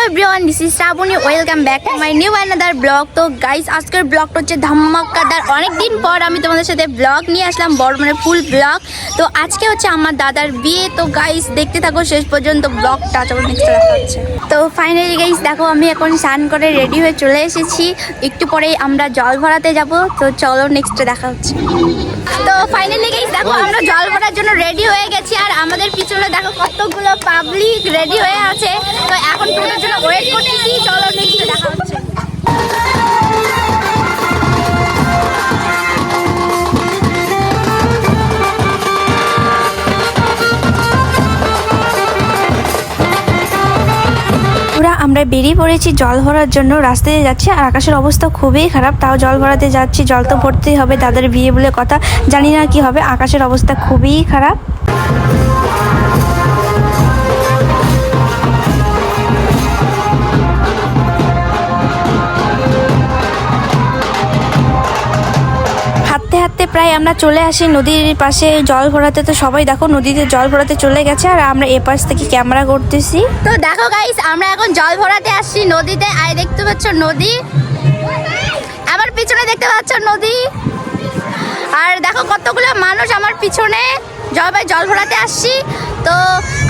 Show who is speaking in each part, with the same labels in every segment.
Speaker 1: Everyone, this is Shrabani. Welcome back to my new another blog. তো guys, আজকের ব্লগটা হচ্ছে ধামাকাদার। অনেকদিন পর আমি তোমাদের সাথে ব্লগ নিয়ে আসলাম, বর্ধমানের ফুল ব্লগ। তো আজকে হচ্ছে আমার দাদার বিয়ে। তো গাইস, দেখতে থাকো শেষ পর্যন্ত ব্লগটা। চলো নেক্সট দেখা হচ্ছে। তো ফাইনালি গাইস দেখো, আমি এখন স্নান করে রেডি হয়ে চলে এসেছি। একটু পরেই আমরা জল ভরাতে যাব। তো চলো নেক্সট দেখা হচ্ছে। তো ফাইনালি গাইস দেখো, আমরা জল ভরার জন্য রেডি হয়ে গেছি। আর আমাদের পিছনে দেখো কতগুলো পাবলিক রেডি হয়ে আছে। তো এখন তোমাদের জন্য ওয়েট করতেছি। চলো নেক্সট দেখা হচ্ছে। আমরা বেরিয়ে পড়েছি জল ভরার জন্য। রাস্তায় যাচ্ছি আর আকাশের অবস্থা খুবই খারাপ, তাও জল ভরাতে যাচ্ছি। জল তো ভরতেই হবে, দাদার বিয়ে বলে কথা। জানি না কি হবে, আকাশের অবস্থা খুবই খারাপ। হাঁটতে হাঁটতে প্রায় আমরা চলে আসি নদীর পাশে জল ভরাতে। তো সবাই দেখো নদীতে জল ভরাতে চলে গেছে আর আমরা এ পাশ থেকে ক্যামেরা করতেছি। তো দেখো গাইস, আমরা এখন জল ভরাতে আসছি নদীতে। আর দেখতে পাচ্ছ নদী, আমার পিছনে দেখতে পাচ্ছ নদী। আর দেখো কতগুলো মানুষ আমার পিছনে জল ভরাতে আসছি। তো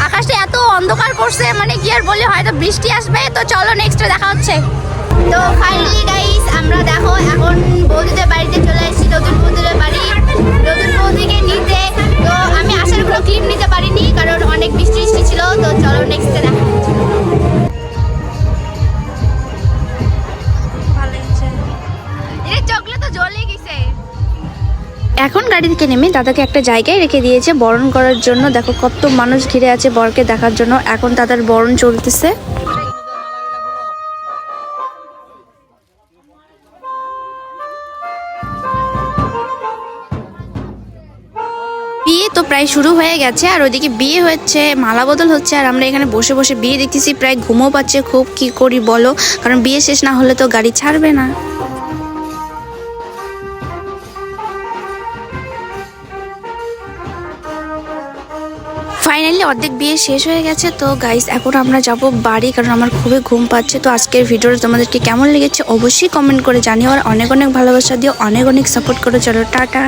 Speaker 1: আকাশে এত অন্ধকার করছে, মানে কি আর বলি, হয়তো বৃষ্টি আসবে। তো চলো নেক্সট দেখা হচ্ছে। তো ফাইনালি গাইস, আমরা দেখো এখন বৌদিদের বাড়িতে চলে এসেছি, নতুন বৌদিদের বাড়ি। নতুন বৌদিকে নিতে তো আমি আসার কোনো ক্লিপ নিতে পারিনি, কারণ অনেক বৃষ্টি ছিল। তো চলো নেক্সট দেখা হচ্ছে। ভালো লাগছে, এর চকলেট তো জ্বলে গেছে। এখন গাড়ি থেকে নেমে দাদাকে একটা জায়গায় রেখে দিয়েছে বরণ করার জন্য। দেখো কত মানুষ ঘিরে আছে বরকে দেখার জন্য। এখন দাদার বরণ চলতেছে। বিয়ে তো প্রায় শুরু হয়ে গেছে আর ওইদিকে বিয়ে হচ্ছে, মালা বদল হচ্ছে। আর আমরা এখানে বসে বসে বিয়ে দেখতেছি। প্রায় ঘুমও পাচ্ছে খুব, কি করি বলো, কারণ বিয়ে শেষ না হলে তো গাড়ি ছাড়বে না। ফাইনালি অর্ধেক বিয়ে শেষ হয়ে গেছে। তো গাইস, এখন আমরা যাব বাড়ি, কারণ আমার খুবই ঘুম পাচ্ছে। তো আজকের ভিডিওটা তোমাদেরকে কেমন লেগেছে অবশ্যই কমেন্ট করে জানিও। আর অনেক অনেক ভালোবাসা দিও, অনেক অনেক সাপোর্ট করো। চলো টাটা।